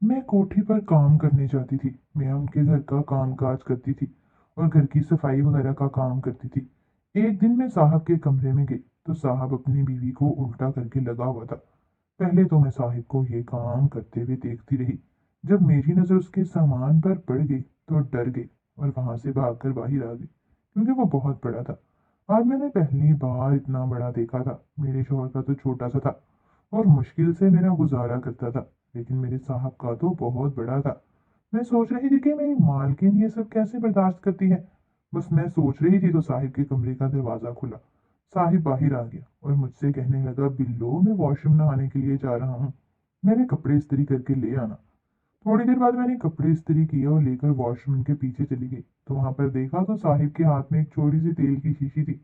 मैं कोठी पर काम करने जाती थी। मैं उनके घर का काम-काज करती थी और घर की सफाई वगैरह का काम करती थी। एक दिन मैं साहब के कमरे में गई, तो साहब अपनी बीवी को उल्टा करके लगा हुआ था। पहले तो मैं साहिब को ये काम करते हुए देखती रही। जब मेरी नज़र उसके सामान पर पड़ गई, तो डर गई और वहां से भागकर बाहर आ गई, क्योंकि वो बहुत बड़ा था। आज मैंने पहली बार इतना बड़ा देखा था। मेरे शोहर का तो छोटा सा था और मुश्किल से मेरा गुजारा करता था, लेकिन मेरे साहब का तो बहुत बड़ा था। मैं सोच रही थी कि मेरी मालकिन ये सब कैसे बर्दाश्त करती है। बस मैं सोच रही थी तो साहिब के कमरे का दरवाज़ा खुला। साहिब बाहर आ गया और मुझसे कहने लगा, बिल्लो, मैं वॉशरूम नहाने के लिए जा रहा हूँ। मैंने कपड़े इस्त्री करके ले आना। थोड़ी देर बाद मैंने कपड़े इस्त्री किए और लेकर वॉशरूम के पीछे चली गई। तो वहां पर देखा तो साहिब के हाथ में एक छोटी सी तेल की शीशी थी।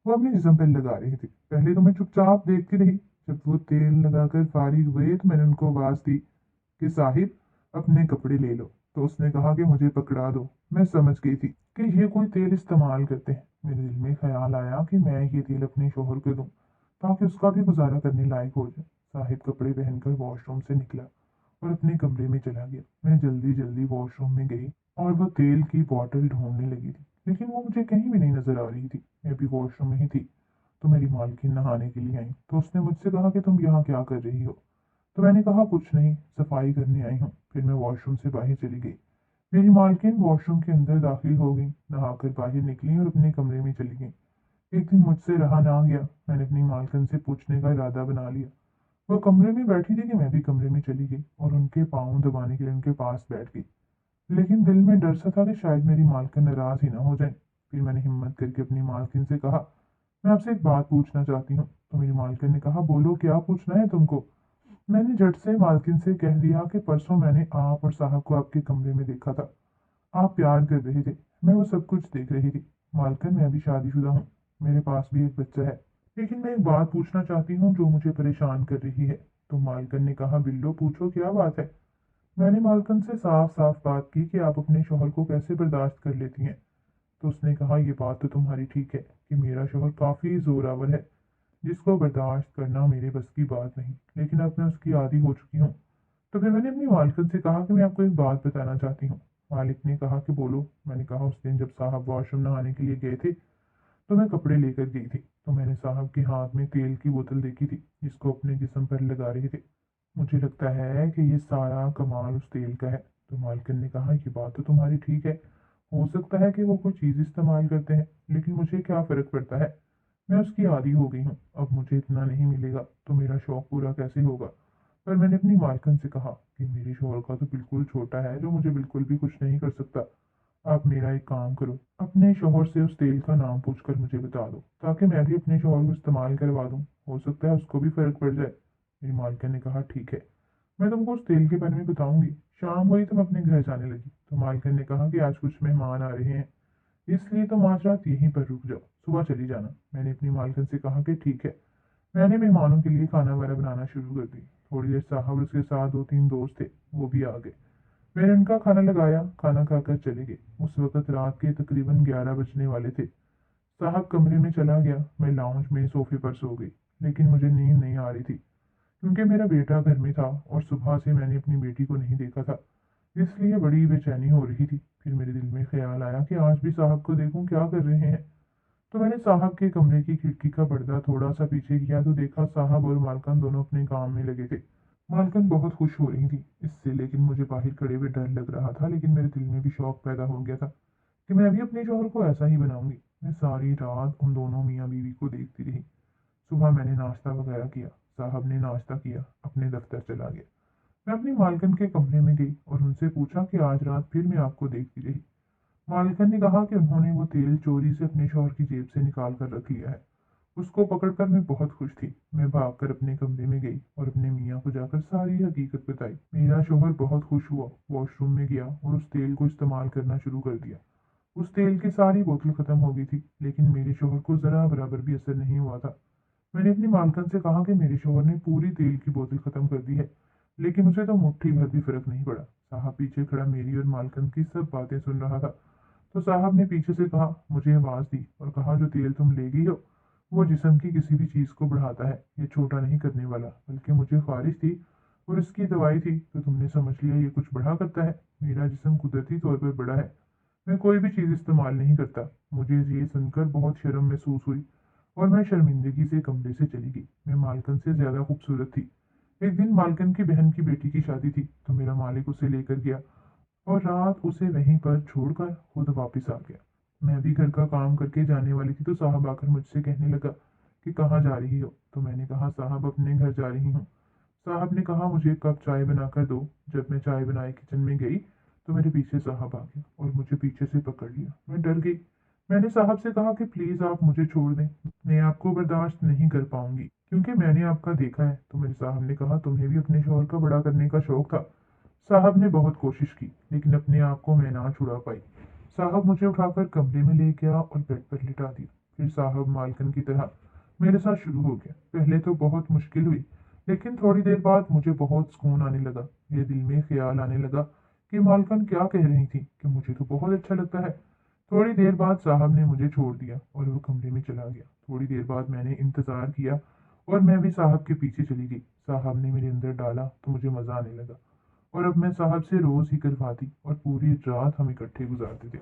वो अपने जिस्म पर लगा रहे थे। पहले तो मैं चुपचाप देखती रही। जब वो तेल लगाकर फारिग हुए तो मैंने उनको आवाज़ दी कि साहिब, अपने कपड़े ले लो। तो उसने कहा कि मुझे पकड़ा दो। मैं समझ गई थी कि ये कोई तेल इस्तेमाल करते हैं। मेरे दिल में ख्याल आया कि मैं ये तेल अपने शोहर को दूं, ताकि उसका भी गुजारा करने लायक हो जाए। साहिब कपड़े पहनकर वॉशरूम से निकला और अपने कमरे में चला गया। मैं जल्दी जल्दी वॉशरूम में गई और वो तेल की बोतल ढूंढने लगी थी, लेकिन वो मुझे कहीं भी नहीं नजर आ रही थी। मैं भी वॉशरूम में ही थी। तो मेरी मालकिन नहाने के लिए आई, तो उसने मुझसे कहा कि तुम यहाँ क्या कर रही हो। तो मैंने कहा, कुछ नहीं, सफाई करने आई हूँ। फिर मैं वॉशरूम से बाहर चली गई। मेरी मालकिन वॉशरूम के अंदर दाखिल हो गई, नहाकर बाहर निकली और अपने कमरे में चली गई। एक दिन मुझसे रहा ना गया। मैंने अपनी मालकिन से पूछने का इरादा बना लिया। वो कमरे में बैठी थी कि मैं भी कमरे में चली गई और उनके पाँव दबाने के लिए उनके पास बैठ गई। लेकिन दिल में डर सा था कि शायद मेरी मालकिन नाराज ही ना हो जाए। फिर मैंने हिम्मत करके अपनी मालकिन से कहा, मैं आपसे एक बात पूछना चाहती हूँ। तो मेरी मालकिन ने कहा, बोलो, क्या पूछना है तुमको। मैंने झट से मालकिन से कह दिया कि परसों मैंने आप और साहब को आपके कमरे में देखा था। आप प्यार कर रहे थे। मैं वो सब कुछ देख रही थी। मालकिन, मैं अभी शादीशुदा हूँ। मेरे पास भी एक बच्चा है। लेकिन मैं एक बात पूछना चाहती हूँ जो मुझे परेशान कर रही है। तो मालकिन ने कहा, बिल्लो, पूछो, क्या बात है। मैंने मालकिन से साफ साफ बात की कि आप अपने शोहर को कैसे बर्दाश्त कर लेती हैं। तो उसने कहा, ये बात तो तुम्हारी ठीक है कि मेरा शोहर काफ़ी जोरावर है, जिसको बर्दाश्त करना मेरे बस की बात नहीं, लेकिन अब मैं उसकी आदी हो चुकी हूँ। तो फिर मैंने अपनी मालकिन से कहा कि मैं आपको एक बात बताना चाहती हूँ। मालिक ने कहा कि बोलो। मैंने कहा, उस दिन जब साहब वॉशरूम नहाने के लिए गए थे, तो मैं कपड़े लेकर गई थी। तो मैंने साहब के हाथ में तेल की बोतल देखी थी, जिसको अपने जिस्म पर लगा रहे थे। मुझे लगता है कि ये सारा कमाल उस तेल का है। तो मालकिन ने कहा, ये बात तो तुम्हारी ठीक है। हो सकता है कि वो कोई चीज़ इस्तेमाल करते हैं, लेकिन मुझे क्या फ़र्क पड़ता है। मैं उसकी आदी हो गई हूँ। अब मुझे इतना नहीं मिलेगा तो मेरा शौक पूरा कैसे होगा। पर मैंने अपनी मालकिन से कहा कि मेरे शोहर का तो बिल्कुल छोटा है, जो मुझे बिल्कुल भी कुछ नहीं कर सकता। आप मेरा एक काम करो, अपने शोहर से उस तेल का नाम पूछकर मुझे बता दो, ताकि मैं भी अपने शोहर को इस्तेमाल करवा दूँ। हो सकता है उसको भी फ़र्क पड़ जाए। मेरी मालकिन ने कहा, ठीक है, मैं तुमको उस तेल के बारे में बताऊंगी। शाम हुई तो मैं अपने घर जाने लगी। तो मालकिन ने कहा कि आज कुछ मेहमान आ रहे हैं, इसलिए तुम आज रात यहीं पर रुक जाओ, सुबह चली जाना। मैंने अपनी मालकिन से कहा कि ठीक है। मैंने मेहमानों के लिए खाना वाना बनाना शुरू कर दी। थोड़ी देर साहब और उसके साथ दो तीन दोस्त थे, वो भी आ गए। मैंने उनका खाना लगाया, खाना खाकर चले गए। उस वक्त रात के तकरीबन 11 बजने वाले थे। साहब कमरे में चला गया। मैं लाउंज में सोफे पर सो गई। लेकिन मुझे नींद नहीं आ रही थी, क्योंकि मेरा बेटा घर में था और सुबह से मैंने अपनी बेटी को नहीं देखा था, इसलिए बड़ी बेचैनी हो रही थी। फिर मेरे दिल में ख्याल आया कि आज भी साहब को देखूं क्या कर रहे हैं। तो मैंने साहब के कमरे की खिड़की का पर्दा थोड़ा सा पीछे किया, तो देखा साहब और मालकन दोनों अपने काम में लगे थे। मालकन बहुत खुश हो रही थी इससे, लेकिन मुझे बाहर खड़े हुए डर लग रहा था। लेकिन मेरे दिल में भी शौक पैदा हो गया था कि मैं भी अपने शौहर को ऐसा ही बनाऊंगी। मैं सारी रात उन दोनों मियाँ बीवी को देखती रही। सुबह मैंने नाश्ता वगैरह किया। साहब ने नाश्ता किया, अपने दफ्तर चला गया। मैं अपनी मालकिन के कमरे में गई और उनसे पूछा कि आज रात फिर मैं आपको देखती रही। मालकिन ने कहा कि उन्होंने वो तेल चोरी से अपने शौहर की जेब से निकाल कर रख लिया है। उसको पकड़कर मैं बहुत खुश थी। मैं भागकर अपने कमरे में गई और अपने मियाँ को जाकर सारी हकीकत बताई। मेरा शौहर बहुत खुश हुआ, वॉशरूम में गया और उस तेल को इस्तेमाल करना शुरू कर दिया। उस तेल की सारी बोतल खत्म हो गई थी, लेकिन मेरे शौहर को जरा बराबर भी असर नहीं हुआ था। मैंने अपनी मालकिन से कहा कि मेरे शौहर ने पूरी तेल की बोतल खत्म कर दी है, लेकिन उसे तो मुट्ठी भर भी फर्क नहीं पड़ा। साहब पीछे खड़ा मेरी और मालकिन की सब बातें सुन रहा था। तो साहब ने पीछे से कहा, मुझे आवाज़ दी और कहा, जो तेल तुम ले गई हो वो जिस्म की किसी भी चीज़ को बढ़ाता है, ये छोटा नहीं करने वाला। बल्कि मुझे ख्वाहिश थी और इसकी दवाई थी, तो तुमने समझ लिया ये कुछ बढ़ा करता है। मेरा जिस्म कुदरती तौर पर बड़ा है, मैं कोई भी चीज़ इस्तेमाल नहीं करता। मुझे ये सुनकर बहुत शर्म महसूस हुई और मैं शर्मिंदगी से कमरे से चली गई। मैं मालकन से ज़्यादा खूबसूरत थी। एक दिन मालकन की बहन की बेटी की शादी थी, तो मेरा मालिक उसे लेकर गया और रात उसे वहीं पर छोड़कर खुद वापस आ गया। मैं भी घर का काम करके जाने वाली थी, तो साहब आकर मुझसे कहने लगा कि कहाँ जा रही हो? तो मैंने कहा साहब अपने घर जा रही हूँ। साहब ने कहा मुझे एक कप चाय बनाकर दो। जब मैं चाय बनाए किचन में गई, तो मेरे पीछे साहब आ गया और मुझे पीछे से पकड़ लिया। मैं डर गई। मैंने साहब से कहा कि प्लीज़ आप मुझे छोड़ दें, मैं आपको बर्दाश्त नहीं कर पाऊंगी, क्योंकि मैंने आपका देखा है। तो मेरे साहब ने कहा तुम्हें भी अपने शौहर का बड़ा करने का शौक था। साहब ने बहुत कोशिश की, लेकिन अपने आप को मैं ना छुड़ा पाई। साहब मुझे उठाकर कमरे में ले गया और बेड पर लिटा दिया। फिर साहब मालकन की तरह मेरे साथ शुरू हो गया। पहले तो बहुत मुश्किल हुई, लेकिन थोड़ी देर बाद मुझे बहुत सुकून आने लगा। मेरे दिल में ख्याल आने लगा कि मालकन क्या कह रही थी, कि मुझे तो बहुत अच्छा लगता है। थोड़ी देर बाद साहब ने मुझे छोड़ दिया और वो कमरे में चला गया। थोड़ी देर बाद मैंने इंतज़ार किया और मैं भी साहब के पीछे चली गई। साहब ने मेरे अंदर डाला तो मुझे मज़ा आने लगा और अब मैं साहब से रोज़ ही करवाती और पूरी रात हम इकट्ठे गुजारते थे।